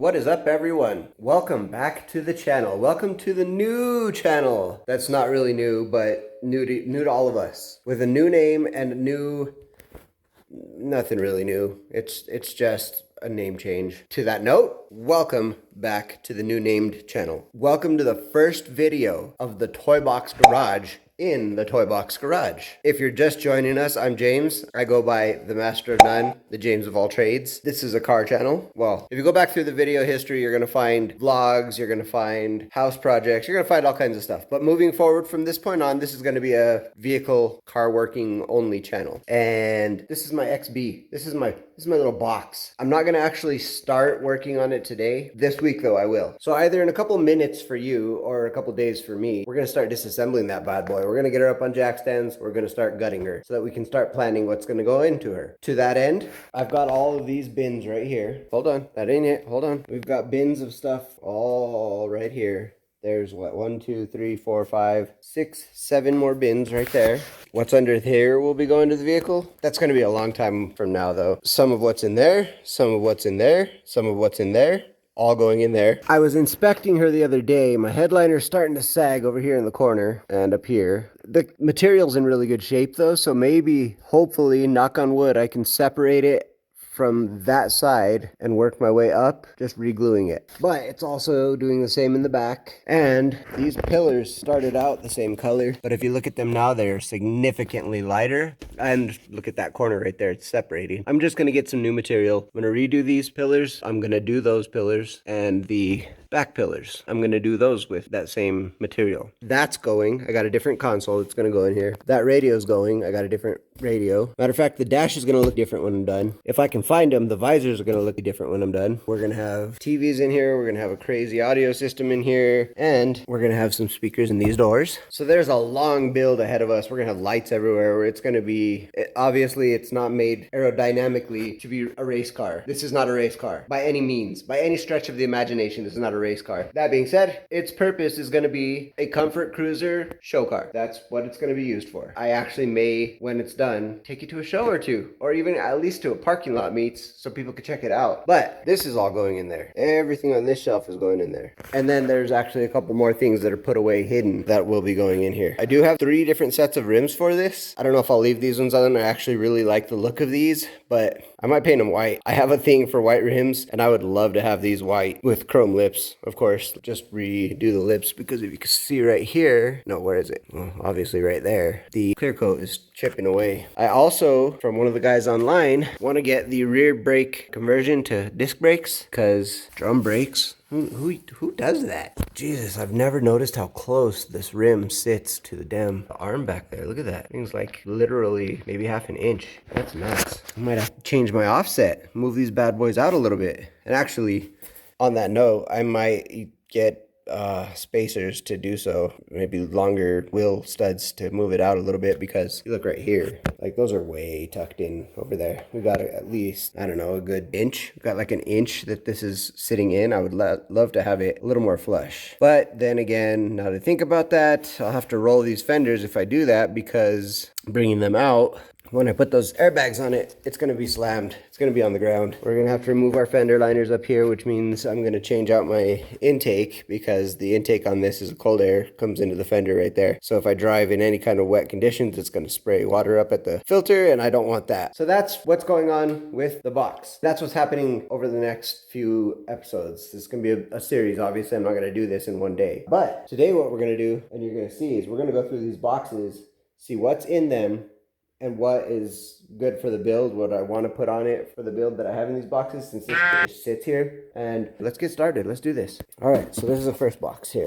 What is up, everyone? Welcome back to the channel. Welcome to the new channel. That's not really new, but new to all of us. With a new name and nothing really new. It's just a name change. To that note, welcome back to the new named channel. Welcome to the first video of the TOY-bBOX Garage in the TOY-bBOX Garage. If you're just joining us, I'm James. I go by the Master of None, the James of all trades. This is a car channel. Well, if you go back through the video history, you're gonna find vlogs, you're gonna find house projects, you're gonna find all kinds of stuff. But moving forward from this point on, this is gonna be a vehicle car working only channel. And this is my XB. This is my little box. I'm not gonna actually start working on it today. This week though, I will. So either in a couple minutes for you or a couple days for me, we're gonna start disassembling that bad boy. We're gonna get her up on jack stands. We're gonna start gutting her so that we can start planning what's gonna go into her. To that end, I've got all of these bins right here. Hold on, that ain't it. Hold on. We've got bins of stuff all right here. There's what, 1, 2, 3, 4, 5, 6, 7 more bins right there. What's under here will be going to the vehicle. That's going to be a long time from now though. Some of what's in there, some of what's in there, some of what's in there, all going in there. I was inspecting her the other day. My headliner's starting to sag over here in the corner and up here. The material's in really good shape though, so maybe, hopefully, knock on wood, I can separate it from that side and work my way up, just re-gluing it. But it's also doing the same in the back. And these pillars started out the same color, but if you look at them now, they're significantly lighter. And look at that corner right there, it's separating. I'm just gonna get some new material. I'm gonna redo these pillars. I'm gonna do those pillars, and the back pillars, I'm gonna do those with that same material. That's going. I got a different console that's gonna go in here. That radio's going. I got a different radio. Matter of fact, the dash is gonna look different when I'm done. If I can find them, the visors are gonna look different when I'm done. We're gonna have TVs in here. We're gonna have a crazy audio system in here, and we're gonna have some speakers in these doors. So there's a long build ahead of us. We're gonna have lights everywhere. It's gonna be, obviously it's not made aerodynamically to be a race car. This is not a race car by any means, by any stretch of the imagination. This is not a race car. That being said, its purpose is gonna be a comfort cruiser show car. That's what it's gonna be used for. I actually may, when it's done, take you to a show or two, or even at least to a parking lot meets so people can check it out. But this is all going in there. Everything on this shelf is going in there. And then there's actually a couple more things that are put away hidden that will be going in here. I do have 3 different sets of rims for this. I don't know if I'll leave these ones on. I actually really like the look of these, but I might paint them white. I have a thing for white rims, and I would love to have these white with chrome lips, of course. Just redo the lips, because if you can see right here, no, where is it? Well, obviously right there. The clear coat is chipping away. I also, from one of the guys online, want to get the rear brake conversion to disc brakes, because drum brakes, who does that? Jesus, I've never noticed how close this rim sits to the damn arm back there. Look at that. Thing's like literally maybe half an inch. That's nuts. I might have to change my offset, move these bad boys out a little bit. And actually, on that note, I might get spacers to do so, maybe longer wheel studs to move it out a little bit, because you look right here, like those are way tucked in over there. We got at least, I don't know, a good inch. We got like an inch that this is sitting in. I would love to have it a little more flush. But then again, now to think about that, I'll have to roll these fenders if I do that, because bringing them out, when I put those airbags on it, it's going to be slammed. It's going to be on the ground. We're going to have to remove our fender liners up here, which means I'm going to change out my intake, because the intake on this is a cold air, comes into the fender right there. So if I drive in any kind of wet conditions, it's going to spray water up at the filter, and I don't want that. So that's what's going on with the box. That's what's happening over the next few episodes. This is going to be a series. Obviously, I'm not going to do this in one day. But today what we're going to do, and you're going to see, is we're going to go through these boxes, see what's in them, and what is good for the build, what I want to put on it for the build that I have in these boxes, since this just sits here. And let's get started. Let's do this. All right, so this is the first box here.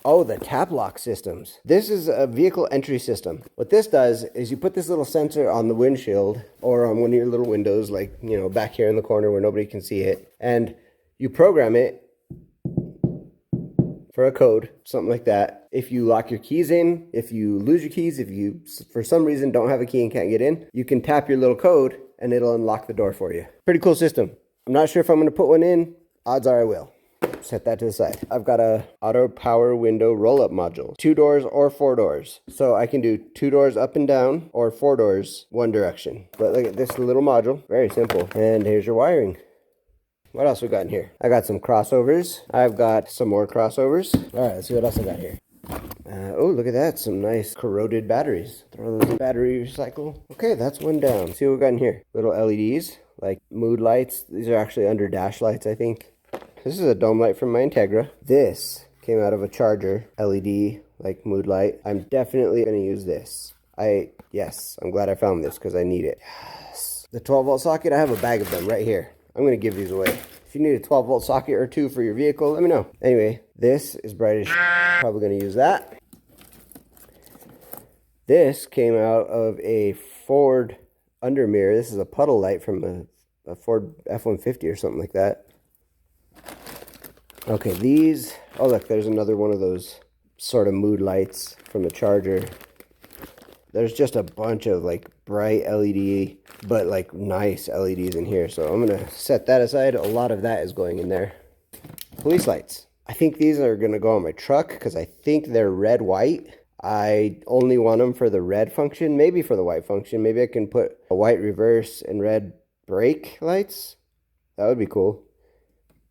Oh, the tap lock systems. This is a vehicle entry system. What this does is you put this little sensor on the windshield, or on one of your little windows, like, you know, back here in the corner where nobody can see it, and you program it for a code, something like that. If you lock your keys in, if you lose your keys, if you, for some reason, don't have a key and can't get in, you can tap your little code and it'll unlock the door for you. Pretty cool system. I'm not sure if I'm going to put one in. Odds are I will. Set that to the side. I've got a auto power window roll-up module. 2 doors or 4 doors. So I can do 2 doors up and down, or 4 doors one direction. But look at this little module. Very simple. And here's your wiring. What else we got in here? I got some crossovers. I've got some more crossovers. All right, let's see what else I got here. Oh, look at that. Some nice corroded batteries. Throw those in battery recycle. Okay, that's one down. See what we got in here. Little LEDs, like mood lights. These are actually under dash lights, I think. This is a dome light from my Integra. This came out of a charger LED, like mood light. I'm definitely going to use this. Yes, I'm glad I found this because I need it. Yes. The 12-volt socket, I have a bag of them right here. I'm going to give these away. If you need a 12-volt socket or two for your vehicle, let me know. Anyway, this is bright as probably going to use that. This came out of a Ford under mirror. This is a puddle light from a Ford F-150 or something like that. Okay, these... Oh, look, there's another one of those sort of mood lights from a charger. There's just a bunch of, like, bright LED, but, like, nice LEDs in here. So I'm going to set that aside. A lot of that is going in there. Police lights. I think these are going to go on my truck because I think they're red-white. I only want them for the red function, maybe for the white function. Maybe I can put a white reverse and red brake lights. That would be cool.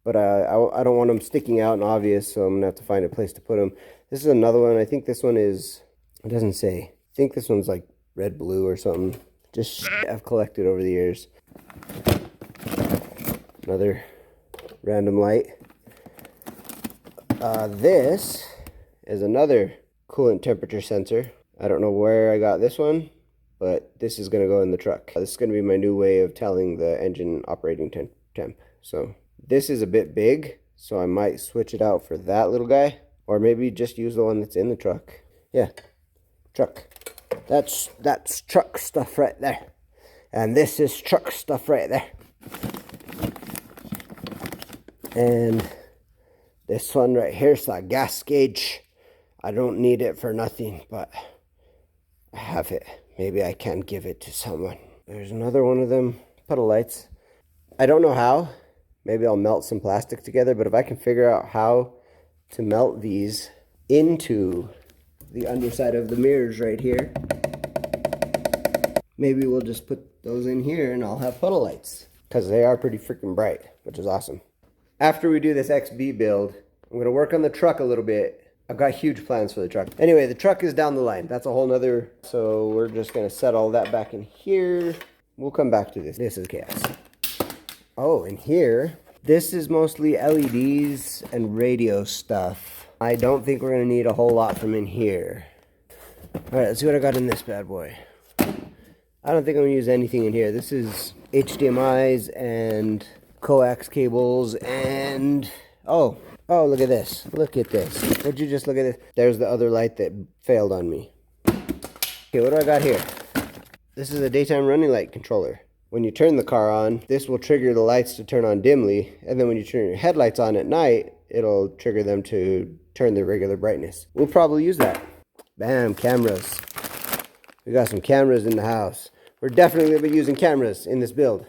But I don't want them sticking out and obvious, so I'm going to have to find a place to put them. This is another one. I think this one is, it doesn't say. I think this one's like red, blue or something. Just I've collected over the years. Another random light. This is another coolant temperature sensor. I don't know where I got this one, but this is going to go in the truck. This is going to be my new way of telling the engine operating temp. So this is a bit big, so I might switch it out for that little guy, or maybe just use the one that's in the truck. Yeah, truck. That's truck stuff right there. And this is truck stuff right there. And this one right here is a gas gauge. I don't need it for nothing, but I have it. Maybe I can give it to someone. There's another one of them puddle lights. I don't know how. Maybe I'll melt some plastic together, but if I can figure out how to melt these into the underside of the mirrors right here, maybe we'll just put those in here and I'll have puddle lights because they are pretty freaking bright, which is awesome. After we do this XB build, I'm going to work on the truck a little bit. I've got huge plans for the truck. Anyway, the truck is down the line. That's a whole nother, so we're just going to set all that back in here. We'll come back to this. This is chaos. Oh, and here, this is mostly LEDs and radio stuff. I don't think we're going to need a whole lot from in here. All right, let's see what I got in this bad boy. I don't think I'm going to use anything in here. This is HDMIs and coax cables and... Oh, look at this. Look at this. Would you just look at this? There's the other light that failed on me. Okay, what do I got here? This is a daytime running light controller. When you turn the car on, this will trigger the lights to turn on dimly, and then when you turn your headlights on at night, it'll trigger them to turn the regular brightness. We'll probably use that. Bam, cameras. We got some cameras in the house. We're definitely going to be using cameras in this build.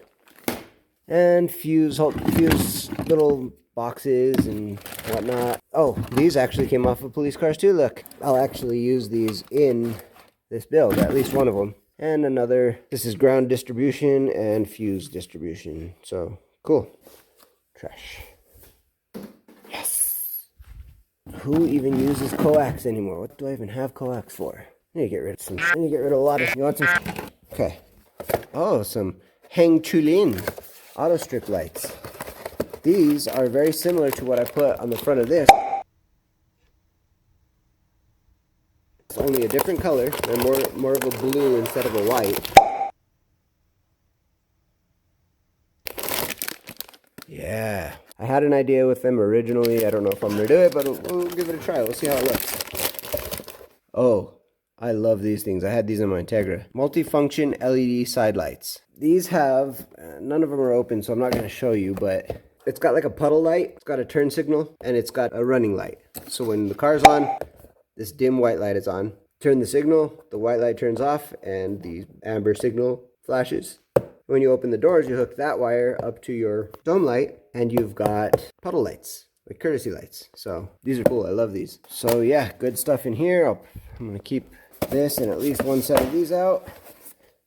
And fuse little boxes and whatnot. Oh, these actually came off of police cars too, look. I'll actually use these in this build, at least one of them. And another, this is ground distribution and fuse distribution. So, cool. Trash. Yes. Who even uses coax anymore? What do I even have coax for? I need to get rid of some. I need to get rid of a lot of. You want some? Okay. Oh, some Heng Chulin auto strip lights. These are very similar to what I put on the front of this. It's only a different color. They're more of a blue instead of a white. Yeah. I had an idea with them originally. I don't know if I'm going to do it, but we'll give it a try. We'll see how it looks. Oh, I love these things. I had these in my Integra. Multifunction LED side lights. These have, none of them are open, so I'm not going to show you, but it's got like a puddle light, it's got a turn signal, and it's got a running light. So when the car's on, this dim white light is on. Turn the signal, the white light turns off, and the amber signal flashes. When you open the doors, you hook that wire up to your dome light, and you've got puddle lights, like courtesy lights. So these are cool. I love these. So yeah, good stuff in here. I'm going to keep this and at least one set of these out.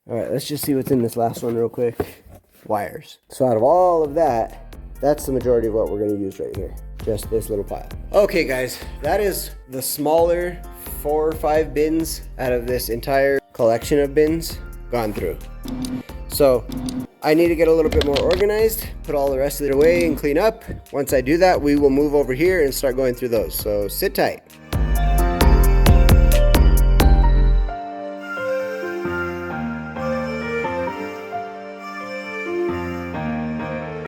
All right, let's just see what's in this last one real quick. Wires. So out of all of that, That's the majority of what we're gonna use right here. Just this little pile. Okay guys, that is the smaller 4 or 5 bins out of this entire collection of bins gone through. So I need to get a little bit more organized, put all the rest of it away and clean up. Once I do that, we will move over here and start going through those. So sit tight.